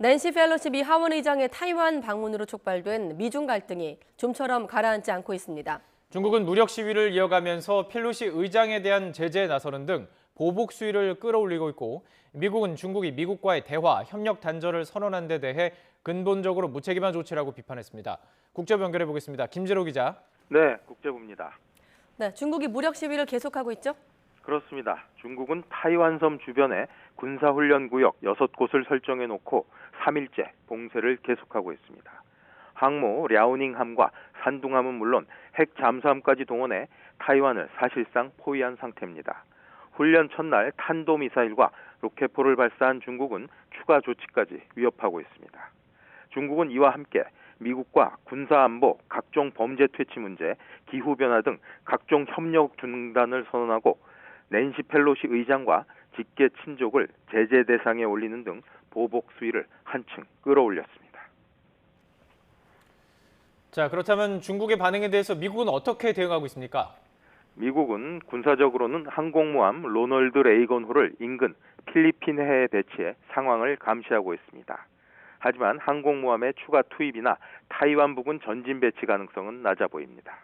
낸시 펠로시 미 하원 의장의 타이완 방문으로 촉발된 미중 갈등이 좀처럼 가라앉지 않고 있습니다. 중국은 무력 시위를 이어가면서 펠로시 의장에 대한 제재에 나서는 등 보복 수위를 끌어올리고 있고, 미국은 중국이 미국과의 대화, 협력 단절을 선언한 데 대해 근본적으로 무책임한 조치라고 비판했습니다. 국제부 연결해 보겠습니다. 김재로 기자. 네, 국제부입니다. 네, 중국이 무력 시위를 계속하고 있죠? 그렇습니다. 중국은 타이완섬 주변에 군사훈련구역 6곳을 설정해놓고 3일째 봉쇄를 계속하고 있습니다. 항모 랴오닝함과 산둥함은 물론 핵 잠수함까지 동원해 타이완을 사실상 포위한 상태입니다. 훈련 첫날 탄도미사일과 로켓포를 발사한 중국은 추가 조치까지 위협하고 있습니다. 중국은 이와 함께 미국과 군사안보, 각종 범죄 퇴치 문제, 기후변화 등 각종 협력 중단을 선언하고 낸시 펠로시 의장과 직계 친족을 제재 대상에 올리는 등 보복 수위를 한층 끌어올렸습니다. 자, 그렇다면 중국의 반응에 대해서 미국은 어떻게 대응하고 있습니까? 미국은 군사적으로는 항공모함 로널드 레이건호를 인근 필리핀 해에 배치해 상황을 감시하고 있습니다. 하지만 항공모함의 추가 투입이나 타이완 부근 전진 배치 가능성은 낮아 보입니다.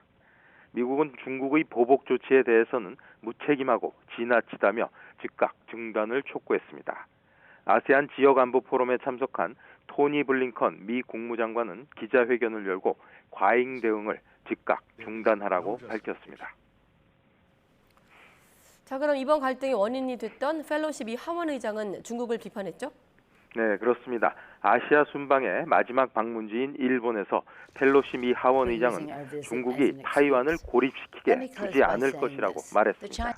미국은 중국의 보복 조치에 대해서는 무책임하고 지나치다며 즉각 중단을 촉구했습니다. 아세안 지역안보 포럼에 참석한 토니 블링컨 미 국무장관은 기자회견을 열고 과잉 대응을 즉각 중단하라고 밝혔습니다. 자, 그럼 이번 갈등의 원인이 됐던 펠로시 미 하원 의장은 중국을 비판했죠? 네, 그렇습니다. 아시아 순방의 마지막 방문지인 일본에서 펠로시 미 하원 의장은 중국이 타이완을 고립시키게 두지 않을 것이라고 말했습니다.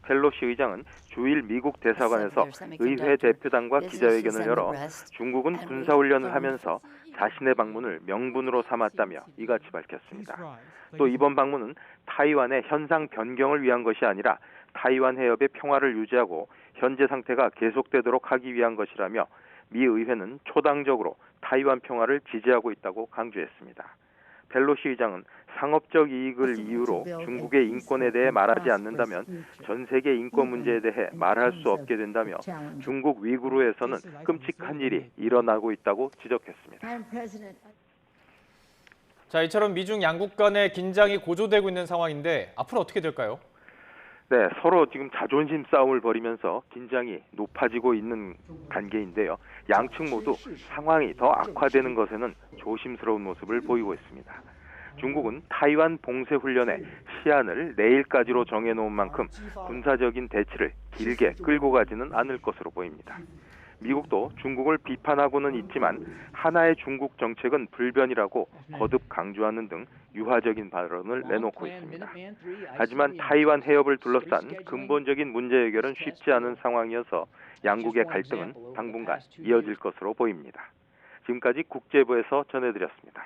펠로시 의장은 주일 미국 대사관에서 의회 대표단과 기자회견을 열어 중국은 군사훈련을 하면서 자신의 방문을 명분으로 삼았다며 이같이 밝혔습니다. 또 이번 방문은 타이완의 현상 변경을 위한 것이 아니라 타이완 해협의 평화를 유지하고 현재 상태가 계속되도록 하기 위한 것이라며 미 의회는 초당적으로 타이완 평화를 지지하고 있다고 강조했습니다. 펠로시 의장은 상업적 이익을 이유로 중국의 인권에 대해 말하지 않는다면 전 세계 인권 문제에 대해 말할 수 없게 된다며 중국 위구르에서는 끔찍한 일이 일어나고 있다고 지적했습니다. 자, 이처럼 미중 양국 간의 긴장이 고조되고 있는 상황인데 앞으로 어떻게 될까요? 네, 서로 지금 자존심 싸움을 벌이면서 긴장이 높아지고 있는 단계인데요. 양측 모두 상황이 더 악화되는 것에는 조심스러운 모습을 보이고 있습니다. 중국은 타이완 봉쇄 훈련의 시한을 내일까지로 정해놓은 만큼 군사적인 대치를 길게 끌고 가지는 않을 것으로 보입니다. 미국도 중국을 비판하고는 있지만 하나의 중국 정책은 불변이라고 거듭 강조하는 등 유화적인 발언을 내놓고 있습니다. 하지만 타이완 해협을 둘러싼 근본적인 문제 해결은 쉽지 않은 상황이어서 양국의 갈등은 당분간 이어질 것으로 보입니다. 지금까지 국제부에서 전해드렸습니다.